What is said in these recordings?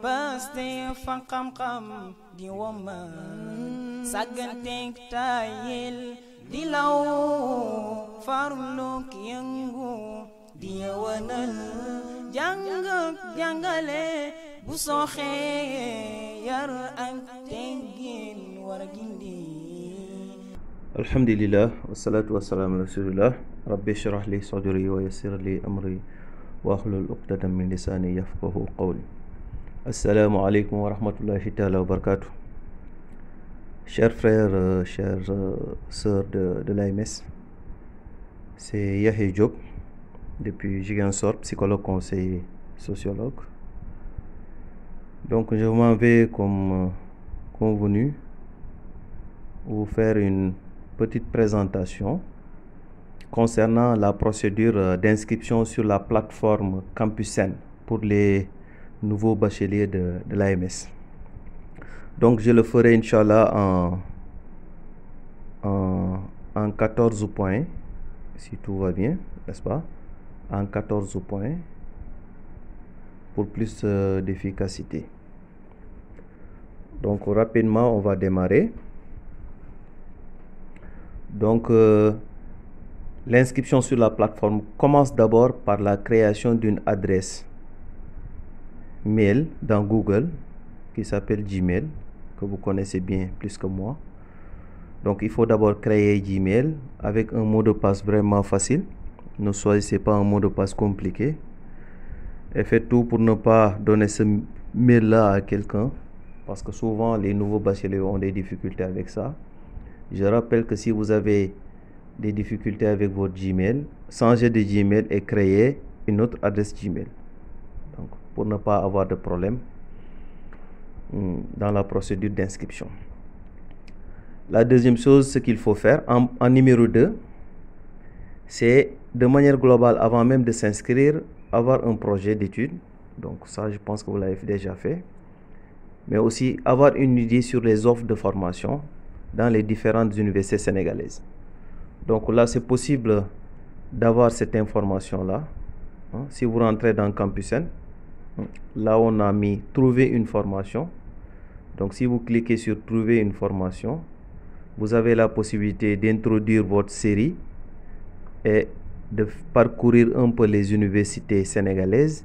Pastef fan xam-xam di woma sàgganteeg tayel di law farluk yëngu di yewanal jàng jàngale bu sooxee yar ak teggin war a gindi. Alhamdulillah wassalatu wassalamu ala rasulillah rabbi shrah li sadri wa yassir li amri wahlul uqdatan min lisani yafqahu qawli. Assalamu alaikum wa rahmatullahi ta'ala wa barakatuh. Chers frères, chères sœurs de l'AMS, c'est Yahya Diop depuis Ziguinchor, psychologue conseiller sociologue. Donc je m'en vais comme convenu vous faire une petite présentation concernant la procédure d'inscription sur la plateforme Campusen pour les nouveaux bacheliers de l'AMS. Donc je le ferai Inch'Allah en 14 points, si tout va bien, n'est-ce pas? En 14 points pour plus d'efficacité. Donc rapidement on va démarrer. Donc l'inscription sur la plateforme commence d'abord par la création d'une adresse mail dans Google qui s'appelle Gmail, que vous connaissez bien plus que moi. Donc il faut d'abord créer Gmail avec un mot de passe vraiment facile. Ne choisissez pas un mot de passe compliqué et faites tout pour ne pas donner ce mail là à quelqu'un, parce que souvent les nouveaux bacheliers ont des difficultés avec ça. Je rappelle que si vous avez des difficultés avec votre Gmail, changez de Gmail et créez une autre adresse Gmail, donc pour ne pas avoir de problème dans la procédure d'inscription. La deuxième chose, ce qu'il faut faire en numéro 2, c'est de manière globale, avant même de s'inscrire, avoir un projet d'études. Donc ça, je pense que vous l'avez déjà fait. Mais aussi avoir une idée sur les offres de formation dans les différentes universités sénégalaises. Donc là, c'est possible d'avoir cette information-là. Si vous rentrez dans Campusen, là on a mis trouver une formation. Donc si vous cliquez sur trouver une formation, vous avez la possibilité d'introduire votre série et de parcourir un peu les universités sénégalaises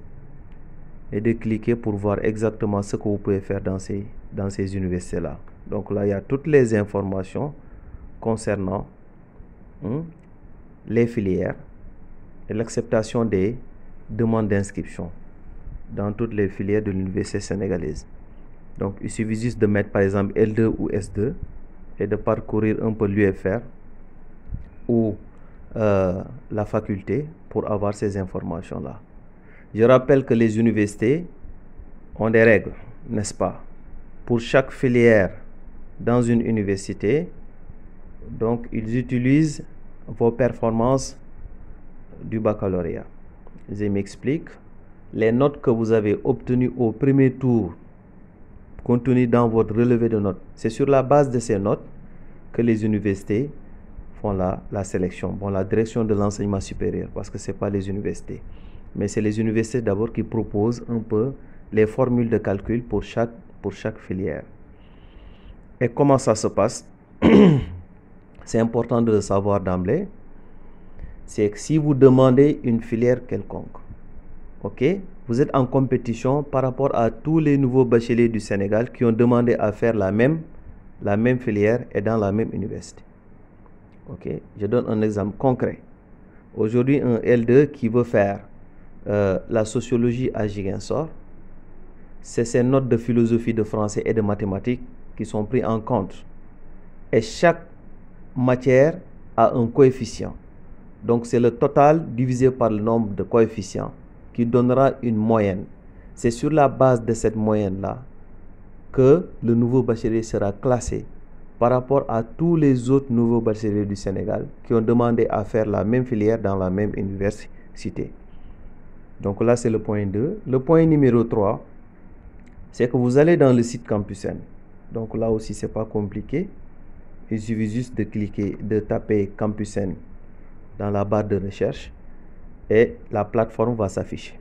et de cliquer pour voir exactement ce que vous pouvez faire dans ces universités-là. Donc là, il y a toutes les informations concernant les filières et l'acceptation des demandes d'inscription dans toutes les filières de l'université sénégalaise. Donc il suffit juste de mettre par exemple L2 ou S2 et de parcourir un peu l'UFR ou la faculté pour avoir ces informations-là. Je rappelle que les universités ont des règles, n'est-ce pas? Pour chaque filière dans une université, donc ils utilisent vos performances du baccalauréat. Je m'explique. Les notes que vous avez obtenues au premier tour contenues dans votre relevé de notes, c'est sur la base de ces notes que les universités font la sélection. Bon, la direction de l'enseignement supérieur, parce que ce n'est pas les universités, mais c'est les universités d'abord qui proposent un peu les formules de calcul pour chaque filière. Et comment ça se passe? C'est important de le savoir d'emblée. C'est que si vous demandez une filière quelconque, ok, vous êtes en compétition par rapport à tous les nouveaux bacheliers du Sénégal qui ont demandé à faire la même filière et dans la même université. Ok, je donne un exemple concret. Aujourd'hui, un L2 qui veut faire la sociologie à Ziguinchor, c'est ses notes de philosophie, de français et de mathématiques qui sont prises en compte. Et chaque matière a un coefficient. Donc c'est le total divisé par le nombre de coefficients qui donnera une moyenne. C'est sur la base de cette moyenne-là que le nouveau bachelier sera classé par rapport à tous les autres nouveaux bacheliers du Sénégal qui ont demandé à faire la même filière dans la même université. Donc là, c'est le point 2. Le point numéro 3, c'est que vous allez dans le site Campusen. Donc là aussi, ce n'est pas compliqué. Il suffit juste de cliquer, de taper Campusen dans la barre de recherche et la plateforme va s'afficher.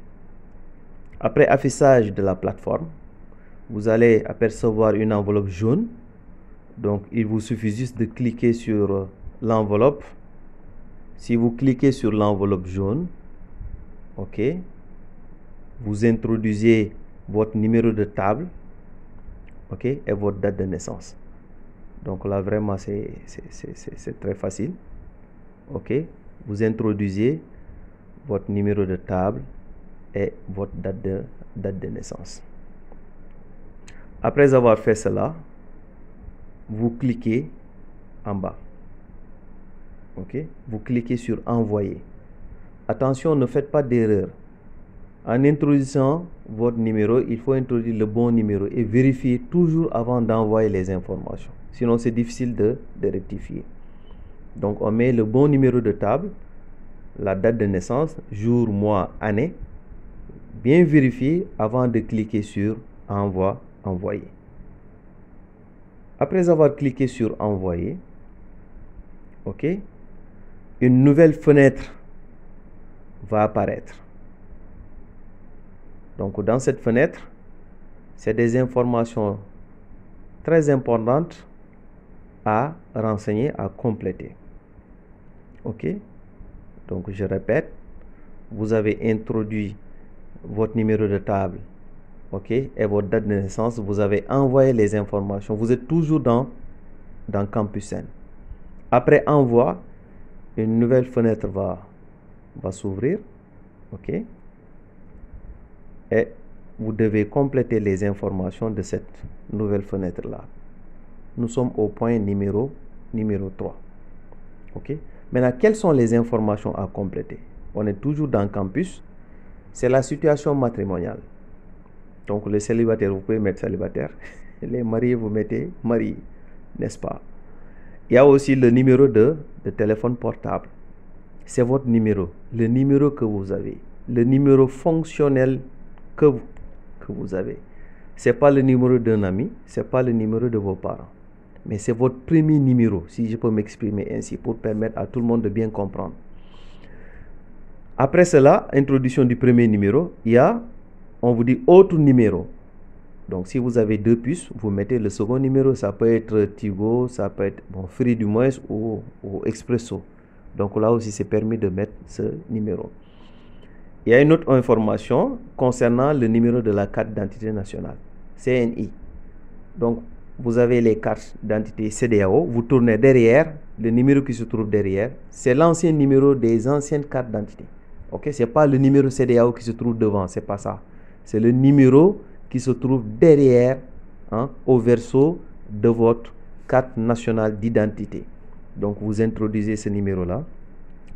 Après affichage de la plateforme, vous allez apercevoir une enveloppe jaune. Donc, il vous suffit juste de cliquer sur l'enveloppe. Si vous cliquez sur l'enveloppe jaune, OK, vous introduisez votre numéro de table, OK, et votre date de naissance. Donc là, vraiment, c'est très facile. OK, vous introduisez votre numéro de table et votre date de naissance. Après avoir fait cela, vous cliquez en bas. OK, vous cliquez sur envoyer. Attention, ne faites pas d'erreur. En introduisant votre numéro, il faut introduire le bon numéro et vérifier toujours avant d'envoyer les informations. Sinon, c'est difficile de rectifier. Donc, on met le bon numéro de table, la date de naissance, jour, mois, année. Bien vérifier avant de cliquer sur envoyer. Après avoir cliqué sur envoyer, OK, une nouvelle fenêtre va apparaître. Donc, dans cette fenêtre, c'est des informations très importantes à renseigner, à compléter. OK? Donc, je répète, vous avez introduit votre numéro de table, OK, et votre date de naissance. Vous avez envoyé les informations. Vous êtes toujours dans Campus N. Après envoi, une nouvelle fenêtre va s'ouvrir. OK? Et vous devez compléter les informations de cette nouvelle fenêtre-là. Nous sommes au point numéro 3. OK? Maintenant, quelles sont les informations à compléter? On est toujours dans Campus. C'est la situation matrimoniale. Donc, les célibataires, vous pouvez mettre célibataire. Les mariés, vous mettez marié, n'est-ce pas? Il y a aussi le numéro de téléphone portable. C'est votre numéro, le numéro que vous avez, le numéro fonctionnel que vous avez. Ce n'est pas le numéro d'un ami, ce n'est pas le numéro de vos parents. Mais c'est votre premier numéro, si je peux m'exprimer ainsi, pour permettre à tout le monde de bien comprendre. Après cela, introduction du premier numéro, on vous dit autre numéro. Donc, si vous avez 2 puces, vous mettez le second numéro. Ça peut être Tigo, ça peut être Free du moins ou Expresso. Donc, là aussi, c'est permis de mettre ce numéro. Il y a une autre information concernant le numéro de la carte d'identité nationale, CNI. Donc, vous avez les cartes d'identité CEDEAO. Vous tournez derrière, le numéro qui se trouve derrière, c'est l'ancien numéro des anciennes cartes d'identité. OK? Ce n'est pas le numéro CEDEAO qui se trouve devant, c'est pas ça. C'est le numéro qui se trouve derrière, au verso de votre carte nationale d'identité. Donc, vous introduisez ce numéro-là.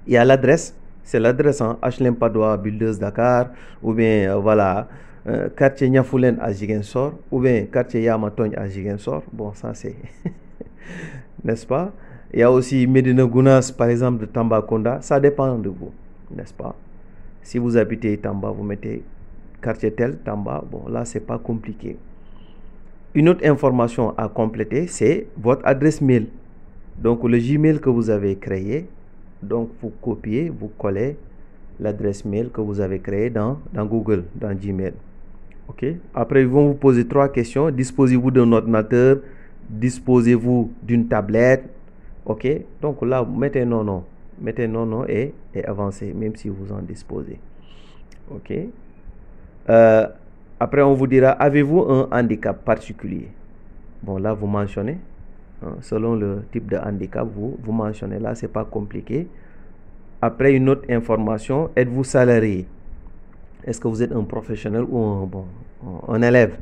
Il y a l'adresse, c'est l'adresse HLM Padoua, Builders Dakar, ou bien, quartier Niafoulen à Ziguinchor, ou bien quartier Yamatogne à Ziguinchor. Bon, ça c'est, n'est-ce pas? Il y a aussi Medina Gounas, par exemple, de Tambacounda. Ça dépend de vous, n'est-ce pas? Si vous habitez Tamba, vous mettez quartier tel, Tamba. Bon, là, c'est pas compliqué. Une autre information à compléter, c'est votre adresse mail. Donc, le Gmail que vous avez créé, donc vous copiez, vous collez l'adresse mail que vous avez créée dans Google, dans Gmail. OK? Après, ils vont vous poser 3 questions. Disposez-vous d'un ordinateur? Disposez-vous d'une tablette? OK? Donc là, mettez non. Mettez non et avancez, même si vous en disposez. OK? Après, on vous dira, avez-vous un handicap particulier? Bon, là, vous mentionnez. Selon le type de handicap, vous mentionnez. Là, c'est pas compliqué. Après, une autre information, êtes-vous salarié? Est-ce que vous êtes un professionnel ou un élève?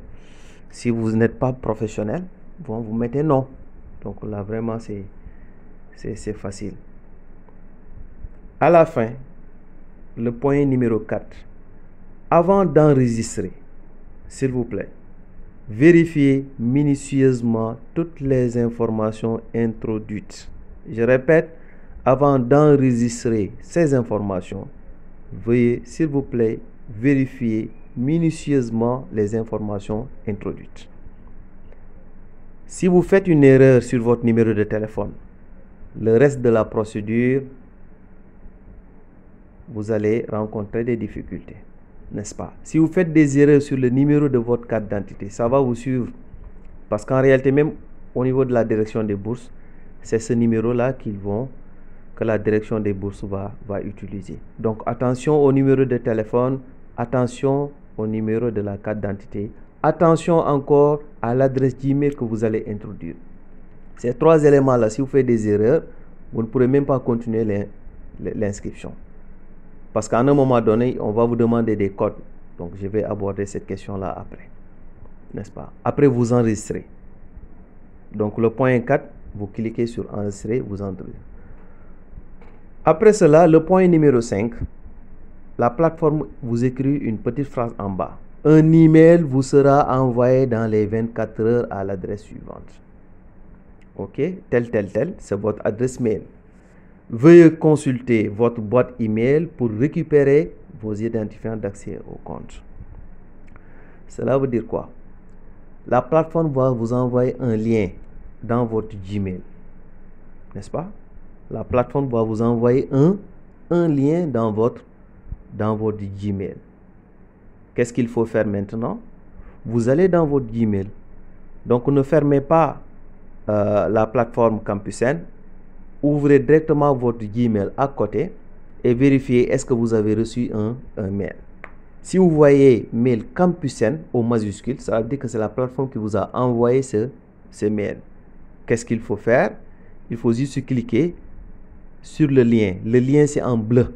Si vous n'êtes pas professionnel, bon, vous mettez non. Donc là, vraiment, c'est facile. À la fin, le point numéro 4. Avant d'enregistrer, s'il vous plaît, vérifiez minutieusement toutes les informations introduites. Je répète, avant d'enregistrer ces informations, veuillez, s'il vous plaît, vérifier minutieusement les informations introduites. Si vous faites une erreur sur votre numéro de téléphone, le reste de la procédure, vous allez rencontrer des difficultés. n'est-ce pas? Si vous faites des erreurs sur le numéro de votre carte d'identité, ça va vous suivre. Parce qu'en réalité, même au niveau de la direction des bourses, c'est ce numéro-là que la direction des bourses va utiliser. Donc, attention au numéro de téléphone, attention au numéro de la carte d'identité, attention encore à l'adresse Gmail que vous allez introduire. Ces 3 éléments-là, si vous faites des erreurs, vous ne pourrez même pas continuer l'inscription. Parce qu'à un moment donné, on va vous demander des codes. Donc, je vais aborder cette question-là après. N'est-ce pas? Après, vous enregistrez. Donc, le point 4, vous cliquez sur enregistrer, vous entrez. Après cela, le point numéro 5, la plateforme vous écrit une petite phrase en bas. Un email vous sera envoyé dans les 24 heures à l'adresse suivante. Ok, tel, c'est votre adresse mail. Veuillez consulter votre boîte email pour récupérer vos identifiants d'accès au compte. Cela veut dire quoi? La plateforme va vous envoyer un lien dans votre Gmail. N'est-ce pas? La plateforme va vous envoyer un lien dans votre Gmail. Qu'est-ce qu'il faut faire maintenant? Vous allez dans votre Gmail. Donc, ne fermez pas la plateforme Campusen. Ouvrez directement votre Gmail à côté et vérifiez est-ce que vous avez reçu un mail. Si vous voyez mail Campusen au majuscule, ça veut dire que c'est la plateforme qui vous a envoyé ce mail. Qu'est-ce qu'il faut faire? Il faut juste cliquer sur le lien. Le lien, c'est en bleu.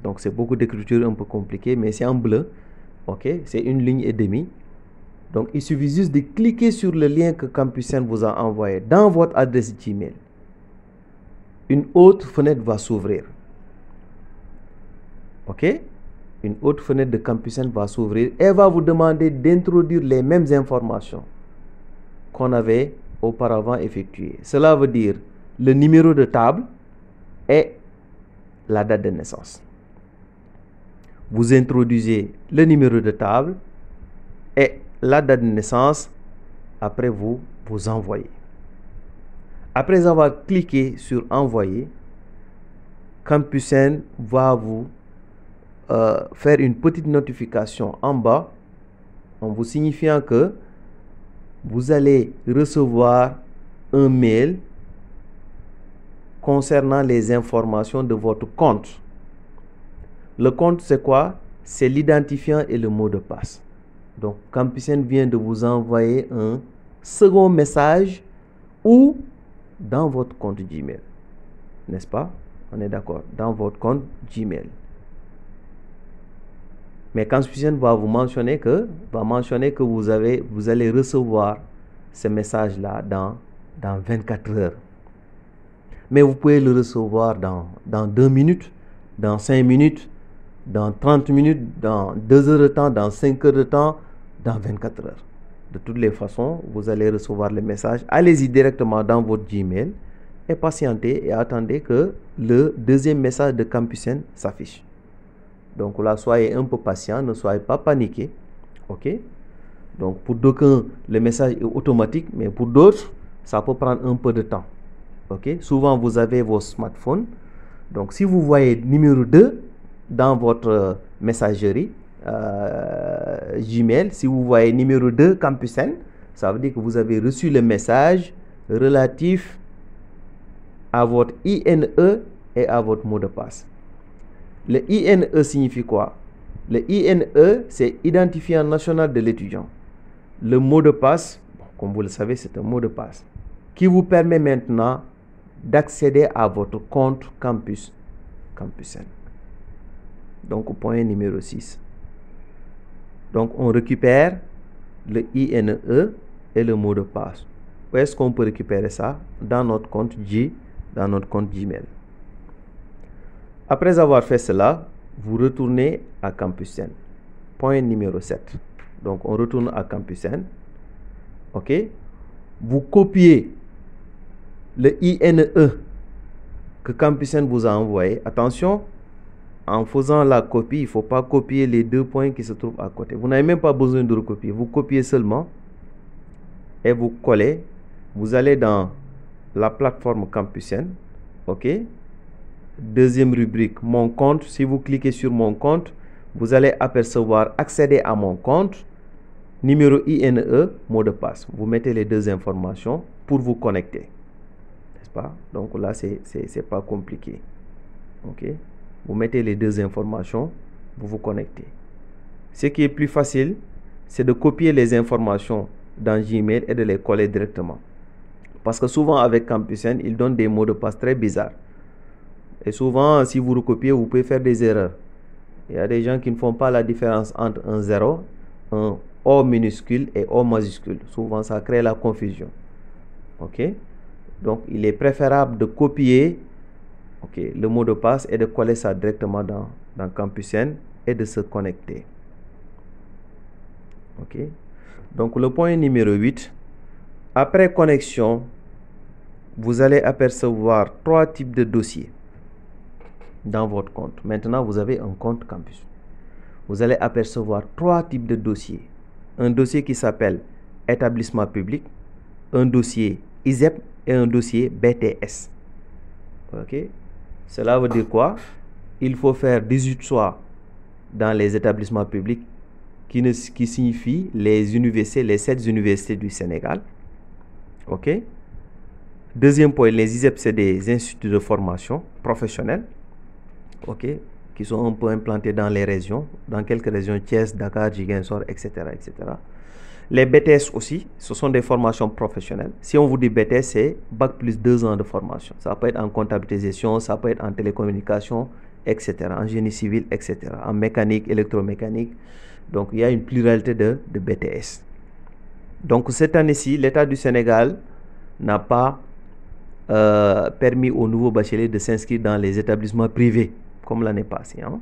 Donc, c'est beaucoup d'écriture un peu compliqué, mais c'est en bleu. OK? C'est 1 ligne et demie. Donc, il suffit juste de cliquer sur le lien que Campusen vous a envoyé dans votre adresse Gmail. Une autre fenêtre va s'ouvrir. OK? Une autre fenêtre de Campusen va s'ouvrir et va vous demander d'introduire les mêmes informations qu'on avait auparavant effectuées. Cela veut dire le numéro de table et la date de naissance. Vous introduisez le numéro de table et la date de naissance. Après, vous envoyez. Après avoir cliqué sur envoyer, Campusen va vous faire une petite notification en bas en vous signifiant que vous allez recevoir un mail concernant les informations de votre compte. Le compte, c'est quoi? C'est l'identifiant et le mot de passe. Donc, Campusen vient de vous envoyer un second message ou dans votre compte Gmail. N'est-ce pas? On est d'accord. Dans votre compte Gmail. Mais Campusen va mentionner que vous allez recevoir ce message-là dans 24 heures. Mais vous pouvez le recevoir dans 2 minutes, dans 5 minutes, dans 30 minutes, dans 2 heures de temps, dans 5 heures de temps, dans 24 heures. De toutes les façons, vous allez recevoir le message. Allez-y directement dans votre Gmail et patientez et attendez que le deuxième message de Campusen s'affiche. Donc là, soyez un peu patient, ne soyez pas paniqués. OK? Donc pour d'aucuns, le message est automatique, mais pour d'autres, ça peut prendre un peu de temps. OK? Souvent, vous avez vos smartphones. Donc si vous voyez numéro 2 dans votre messagerie Gmail, si vous voyez numéro 2 Campusen, ça veut dire que vous avez reçu le message relatif à votre INE et à votre mot de passe. Le INE signifie quoi? Le INE, c'est Identifiant national de l'étudiant. Le mot de passe, comme vous le savez, c'est un mot de passe qui vous permet maintenant d'accéder à votre compte Campusen. Donc, au point numéro 6. Donc, on récupère le INE et le mot de passe. Où est-ce qu'on peut récupérer ça? Dans notre compte Gmail. Après avoir fait cela, vous retournez à Campusen. Point numéro 7. Donc, on retourne à Campusen. OK? Vous copiez le INE que Campusen vous a envoyé. Attention, en faisant la copie, il ne faut pas copier les 2 points qui se trouvent à côté. Vous n'avez même pas besoin de recopier. Vous copiez seulement et vous collez. Vous allez dans la plateforme Campusen. OK? Deuxième rubrique, mon compte. Si vous cliquez sur mon compte, vous allez apercevoir accéder à mon compte, numéro INE, mot de passe. Vous mettez les deux informations pour vous connecter. N'est-ce pas? Donc là, c'est pas compliqué. OK? Vous mettez les deux informations, vous vous connectez. Ce qui est plus facile, c'est de copier les informations dans Gmail et de les coller directement. Parce que souvent avec Campusen, ils donnent des mots de passe très bizarres. Et souvent, si vous recopiez, vous pouvez faire des erreurs. Il y a des gens qui ne font pas la différence entre un 0, un O minuscule et O majuscule. Souvent, ça crée la confusion. OK? Donc, il est préférable de copier le mot de passe et de coller ça directement dans Campusen et de se connecter. OK? Donc, le point numéro 8. Après connexion, vous allez apercevoir 3 types de dossiers dans votre compte. Maintenant, vous avez un compte Campus. Vous allez apercevoir 3 types de dossiers. Un dossier qui s'appelle établissement public, un dossier ISEP et un dossier BTS. OK? Cela veut dire quoi? Il faut faire 18 choix dans les établissements publics qui signifie les universités, les 7 universités du Sénégal. OK? Deuxième point, les ISEP, c'est des instituts de formation professionnelle. OK? Qui sont un peu implantés dans les régions, dans quelques régions, Thiès, Dakar, Ziguinchor, etc., etc. Les BTS aussi, ce sont des formations professionnelles. Si on vous dit BTS, c'est Bac plus 2 ans de formation. Ça peut être en comptabilité gestion, ça peut être en télécommunication, etc., en génie civil, etc., en mécanique, électromécanique. Donc, il y a une pluralité de BTS. Donc, cette année-ci, l'État du Sénégal n'a pas permis aux nouveaux bacheliers de s'inscrire dans les établissements privés, comme l'année passée. Hein?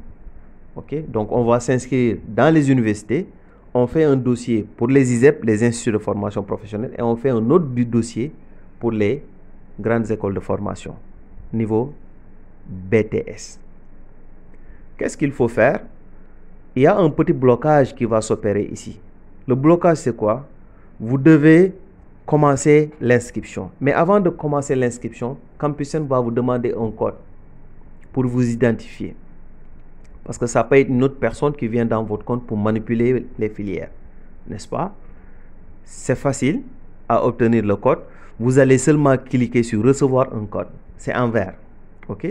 OK? Donc, on va s'inscrire dans les universités. On fait un dossier pour les ISEP, les instituts de formation professionnelle, et on fait un autre dossier pour les grandes écoles de formation, niveau BTS. Qu'est-ce qu'il faut faire? Il y a un petit blocage qui va s'opérer ici. Le blocage, c'est quoi? Vous devez commencer l'inscription. Mais avant de commencer l'inscription, Campusen va vous demander un code pour vous identifier. Parce que ça peut être une autre personne qui vient dans votre compte pour manipuler les filières. N'est-ce pas? C'est facile à obtenir le code. Vous allez seulement cliquer sur recevoir un code. C'est en vert. OK?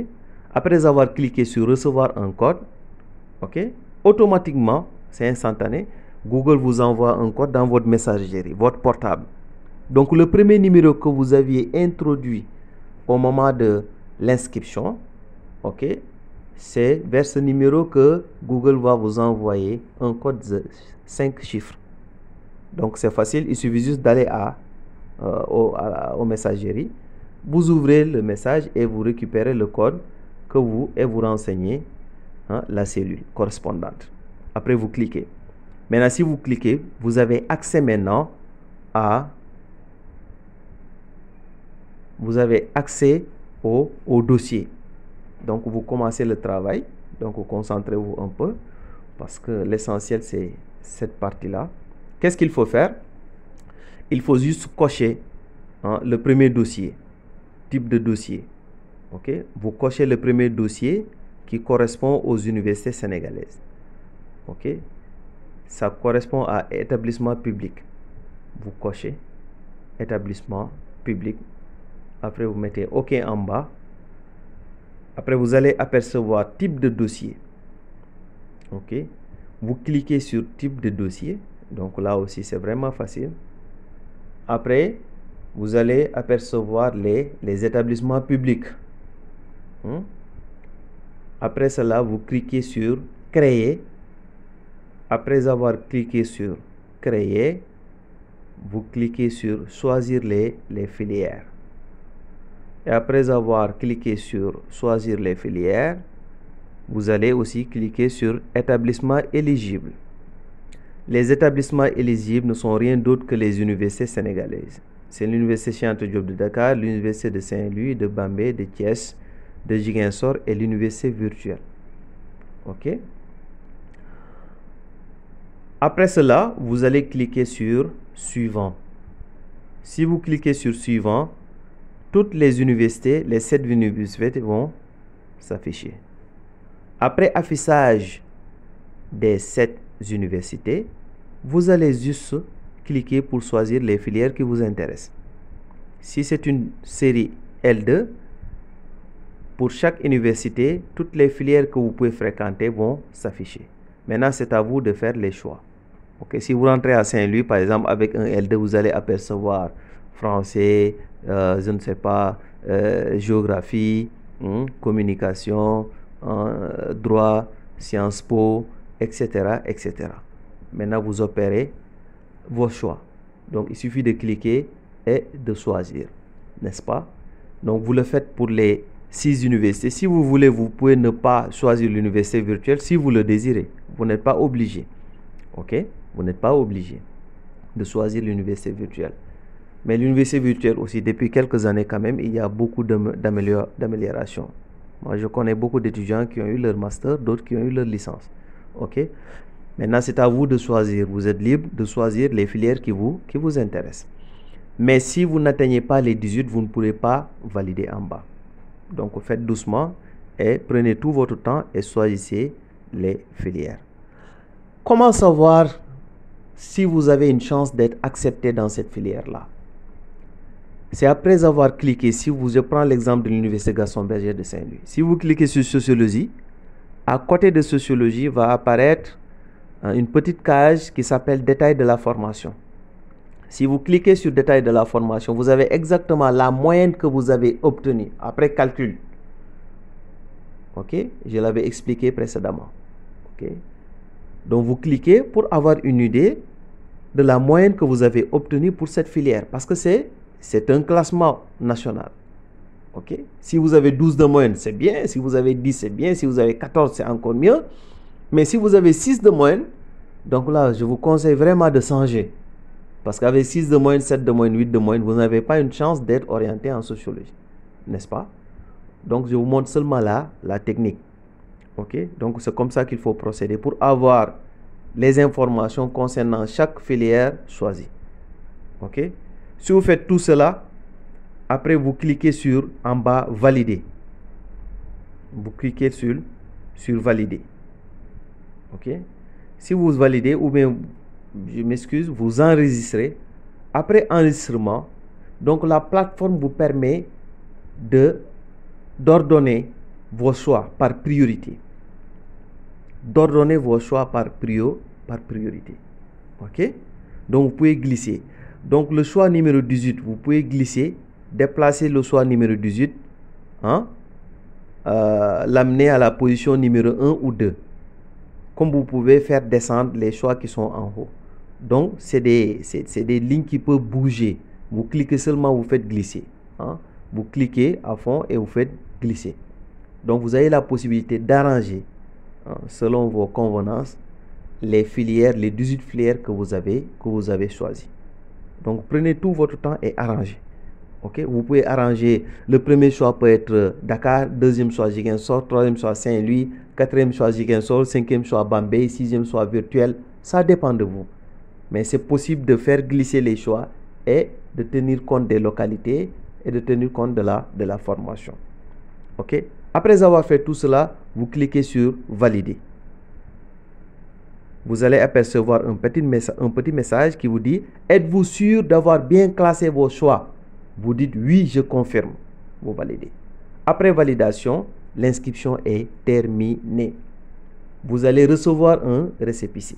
Après avoir cliqué sur recevoir un code, OK? Automatiquement, c'est instantané, Google vous envoie un code dans votre messagerie, votre portable. Donc, le premier numéro que vous aviez introduit au moment de l'inscription, OK? C'est vers ce numéro que Google va vous envoyer un code de 5 chiffres. Donc, c'est facile. Il suffit juste d'aller aux messageries. Vous ouvrez le message et vous récupérez le code et vous renseignez la cellule correspondante. Après, vous cliquez. Maintenant, si vous cliquez, vous avez accès maintenant au dossier. Donc, vous commencez le travail. Donc, concentrez-vous un peu parce que l'essentiel, c'est cette partie-là. Qu'est-ce qu'il faut faire? Il faut juste cocher le premier dossier, type de dossier. OK? Vous cochez le premier dossier qui correspond aux universités sénégalaises. OK? Ça correspond à établissement public. Vous cochez établissement public. Après, vous mettez OK en bas. Après, vous allez apercevoir type de dossier. OK? Vous cliquez sur type de dossier. Donc là aussi, c'est vraiment facile. Après, vous allez apercevoir les établissements publics. Après cela, vous cliquez sur créer. Après avoir cliqué sur créer, vous cliquez sur choisir les filières. Et après avoir cliqué sur choisir les filières, vous allez aussi cliquer sur établissement éligible. Les établissements éligibles ne sont rien d'autre que les universités sénégalaises. C'est l'université Cheikh Anta Diop de Dakar, l'université de Saint-Louis, de Bambey, de Thiès, de Ziguinchor et l'université virtuelle. OK? Après cela, vous allez cliquer sur suivant. Si vous cliquez sur suivant, toutes les universités, les 7 universités vont s'afficher. Après affichage des 7 universités, vous allez juste cliquer pour choisir les filières qui vous intéressent. Si c'est une série L2, pour chaque université, toutes les filières que vous pouvez fréquenter vont s'afficher. Maintenant, c'est à vous de faire les choix. Okay? Si vous rentrez à Saint-Louis, par exemple, avec un L2, vous allez apercevoir français, je ne sais pas, géographie, communication, droit, Sciences Po, etc., etc. Maintenant, vous opérez vos choix. Donc, il suffit de cliquer et de choisir, n'est-ce pas? Donc, vous le faites pour les 6 universités. Si vous voulez, vous pouvez ne pas choisir l'université virtuelle si vous le désirez. Vous n'êtes pas obligé. OK? Vous n'êtes pas obligé de choisir l'université virtuelle. Mais l'université virtuelle aussi, depuis quelques années quand même, il y a beaucoup d'améliorations. Moi, je connais beaucoup d'étudiants qui ont eu leur master, d'autres qui ont eu leur licence. OK? Maintenant, c'est à vous de choisir. Vous êtes libre de choisir les filières qui vous intéressent. Mais si vous n'atteignez pas les 18, vous ne pourrez pas valider en bas. Donc, faites doucement et prenez tout votre temps et choisissez les filières. Comment savoir si vous avez une chance d'être accepté dans cette filière-là? C'est après avoir cliqué, je prends l'exemple de l'Université Gaston Berger de Saint-Louis. Si vous cliquez sur Sociologie, à côté de Sociologie va apparaître une petite case qui s'appelle Détail de la formation. Si vous cliquez sur Détail de la formation, vous avez exactement la moyenne que vous avez obtenue après calcul. OK? Je l'avais expliqué précédemment. OK? Donc, vous cliquez pour avoir une idée de la moyenne que vous avez obtenue pour cette filière. Parce que c'est un classement national. OK? Si vous avez 12 de moyenne, c'est bien. Si vous avez 10, c'est bien. Si vous avez 14, c'est encore mieux. Mais si vous avez 6 de moyenne, donc là, je vous conseille vraiment de changer. Parce qu'avec 6 de moyenne, 7 de moyenne, 8 de moyenne, vous n'avez pas une chance d'être orienté en sociologie. N'est-ce pas? Donc, je vous montre seulement là la technique. OK? Donc, c'est comme ça qu'il faut procéder pour avoir les informations concernant chaque filière choisie. OK? Si vous faites tout cela, après, vous cliquez sur en bas valider. Vous cliquez sur valider. OK? Si vous validez, ou bien, je m'excuse, vous enregistrez. Après enregistrement, donc la plateforme vous permet d'ordonner vos choix par priorité. D'ordonner vos choix par priorité. OK? Donc, vous pouvez glisser. Donc, le choix numéro 18, vous pouvez glisser, déplacer le choix numéro 18, l'amener à la position numéro 1 ou 2. Comme vous pouvez faire descendre les choix qui sont en haut. Donc, c'est des lignes qui peuvent bouger. Vous cliquez seulement, vous faites glisser. Vous cliquez à fond et vous faites glisser. Donc, vous avez la possibilité d'arranger, selon vos convenances, les filières, les 18 filières que vous avez choisies. Donc, prenez tout votre temps et arrangez. OK? Vous pouvez arranger, le premier choix peut être Dakar, deuxième choix Ziguinchor, troisième choix Saint-Louis, quatrième choix Ziguinchor, cinquième choix Bambey, sixième choix virtuel. Ça dépend de vous. Mais c'est possible de faire glisser les choix et de tenir compte des localités et de tenir compte de la formation. OK? Après avoir fait tout cela, vous cliquez sur valider. Vous allez apercevoir un petit message qui vous dit: êtes-vous sûr d'avoir bien classé vos choix? Vous dites oui, je confirme. Vous validez. Après validation, l'inscription est terminée. Vous allez recevoir un récépissé.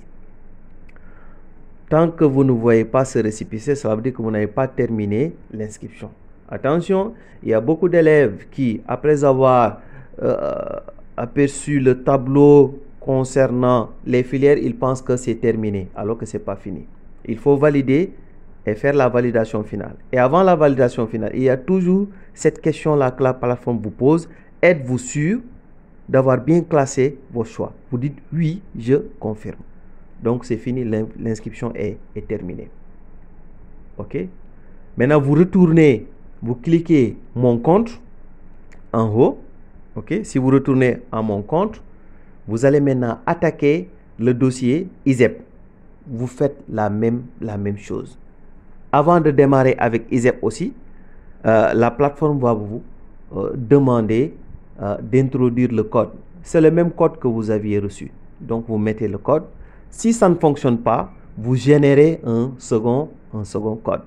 Tant que vous ne voyez pas ce récépissé, ça veut dire que vous n'avez pas terminé l'inscription. Attention, il y a beaucoup d'élèves qui, après avoir aperçu le tableau concernant les filières, ils pensent que c'est terminé, alors que ce n'est pas fini. Il faut valider et faire la validation finale. Et avant la validation finale, il y a toujours cette question-là que la plateforme vous pose: êtes-vous sûr d'avoir bien classé vos choix? Vous dites oui, je confirme. Donc c'est fini, l'inscription est terminée. OK? Maintenant, vous retournez, vous cliquez mon compte en haut. OK? Si vous retournez à mon compte, vous allez maintenant attaquer le dossier ISEP. Vous faites la même chose. Avant de démarrer avec ISEP aussi, la plateforme va vous demander d'introduire le code. C'est le même code que vous aviez reçu. Donc, vous mettez le code. Si ça ne fonctionne pas, vous générez un second code.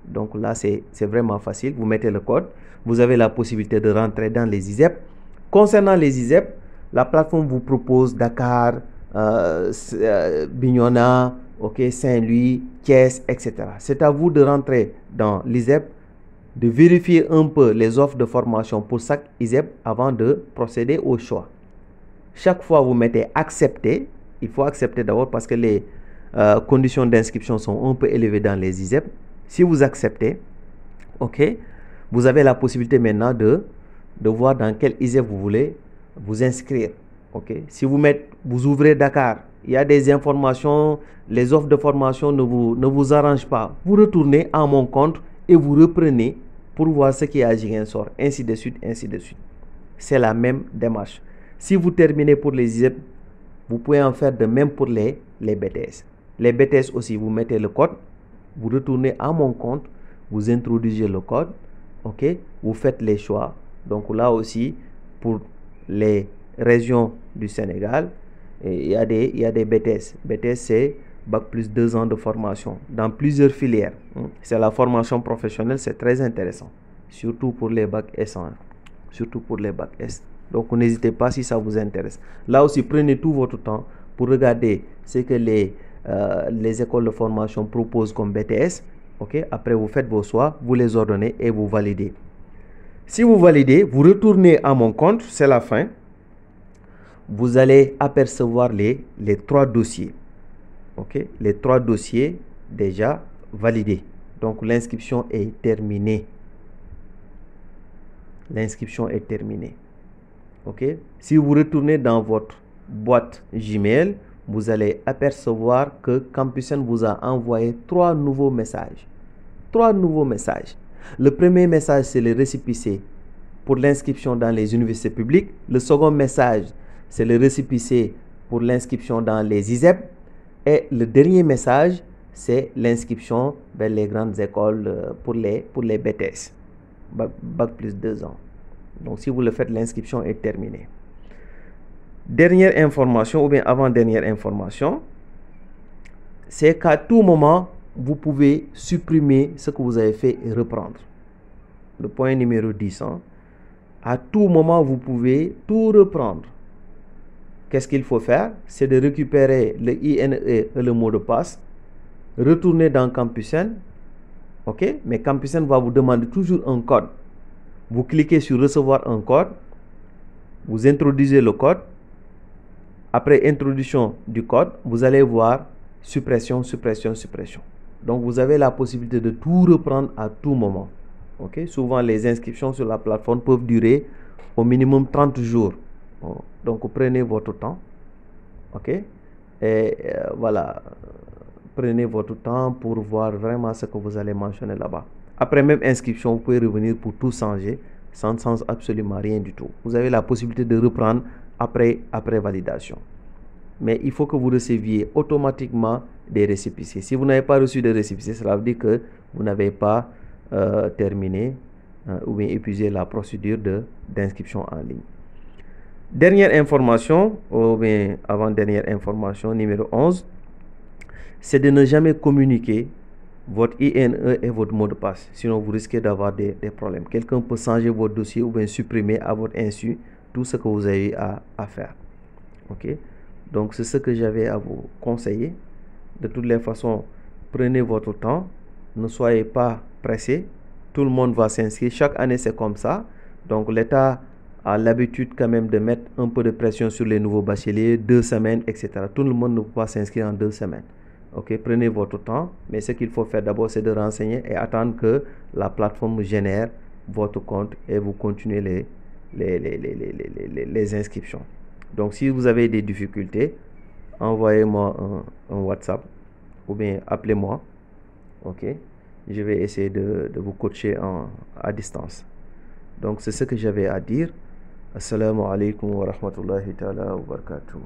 Donc là, c'est vraiment facile. Vous mettez le code. Vous avez la possibilité de rentrer dans les ISEP. Concernant les ISEP, la plateforme vous propose Dakar, Bignona, Saint-Louis, Thiès, etc. C'est à vous de rentrer dans l'ISEP, de vérifier un peu les offres de formation pour chaque ISEP avant de procéder au choix. Chaque fois, vous mettez accepter. Il faut accepter d'abord parce que les conditions d'inscription sont un peu élevées dans les ISEP. Si vous acceptez, vous avez la possibilité maintenant de voir dans quel ISEP vous voulez vous inscrire. Si vous ouvrez Dakar, il y a des informations, les offres de formation ne vous arrangent pas. Vous retournez à mon compte et vous reprenez pour voir ce qui est à Ziguinchor, ainsi de suite, ainsi de suite. C'est la même démarche. Si vous terminez pour les ISEP, vous pouvez en faire de même pour les BTS. Les BTS aussi, vous mettez le code, vous retournez à mon compte, vous introduisez le code, vous faites les choix. Donc là aussi, pour les régions du Sénégal, il y a des BTS. BTS, c'est Bac plus 2 ans de formation dans plusieurs filières. C'est la formation professionnelle, c'est très intéressant, surtout pour les Bac S. Surtout pour les Bac S. Donc n'hésitez pas si ça vous intéresse. Là aussi, prenez tout votre temps pour regarder ce que les écoles de formation proposent comme BTS. Après, vous faites vos choix, vous les ordonnez et vous validez. Si vous validez, vous retournez à mon compte, c'est la fin. Vous allez apercevoir les 3 dossiers. Les 3 dossiers déjà validés. Donc l'inscription est terminée. L'inscription est terminée. Si vous retournez dans votre boîte Gmail, vous allez apercevoir que Campusen vous a envoyé 3 nouveaux messages. 3 nouveaux messages. Le premier message, c'est le récépissé pour l'inscription dans les universités publiques. Le second message, c'est le récépissé pour l'inscription dans les ISEP. Et le dernier message, c'est l'inscription vers les grandes écoles pour les BTS. Bac plus 2 ans. Donc, si vous le faites, l'inscription est terminée. Dernière information, ou bien avant-dernière information, c'est qu'à tout moment, vous pouvez supprimer ce que vous avez fait et reprendre. Le point numéro 10. À tout moment, vous pouvez tout reprendre. Qu'est-ce qu'il faut faire? C'est de récupérer le INE et le mot de passe, retourner dans Campusen, mais Campusen va vous demander toujours un code. Vous cliquez sur recevoir un code, vous introduisez le code. Après introduction du code, vous allez voir suppression, suppression, suppression. Donc vous avez la possibilité de tout reprendre à tout moment. Souvent les inscriptions sur la plateforme peuvent durer au minimum 30 jours. Donc prenez votre temps. Et voilà, prenez votre temps pour voir vraiment ce que vous allez mentionner là-bas. Après même inscription, vous pouvez revenir pour tout changer sans absolument rien du tout. Vous avez la possibilité de reprendre après validation. Mais il faut que vous receviez automatiquement des récépissés. Si vous n'avez pas reçu de récépissés, cela veut dire que vous n'avez pas terminé ou bien épuisé la procédure d'inscription en ligne. Dernière information, ou bien avant-dernière information, numéro 11, c'est de ne jamais communiquer votre INE et votre mot de passe. Sinon, vous risquez d'avoir des problèmes. Quelqu'un peut changer votre dossier ou bien supprimer à votre insu tout ce que vous avez à faire. Donc, c'est ce que j'avais à vous conseiller. De toutes les façons, prenez votre temps. Ne soyez pas pressés. Tout le monde va s'inscrire. Chaque année, c'est comme ça. Donc, l'État a l'habitude quand même de mettre un peu de pression sur les nouveaux bacheliers, 2 semaines, etc. Tout le monde ne peut pas s'inscrire en 2 semaines. Prenez votre temps. Mais ce qu'il faut faire d'abord, c'est de renseigner et attendre que la plateforme génère votre compte et vous continuez les inscriptions. Donc, si vous avez des difficultés, envoyez-moi un WhatsApp ou bien appelez-moi. Je vais essayer de vous coacher à distance. Donc, c'est ce que j'avais à dire. Assalamu alaikum wa rahmatullahi ta'ala wa barakatuh.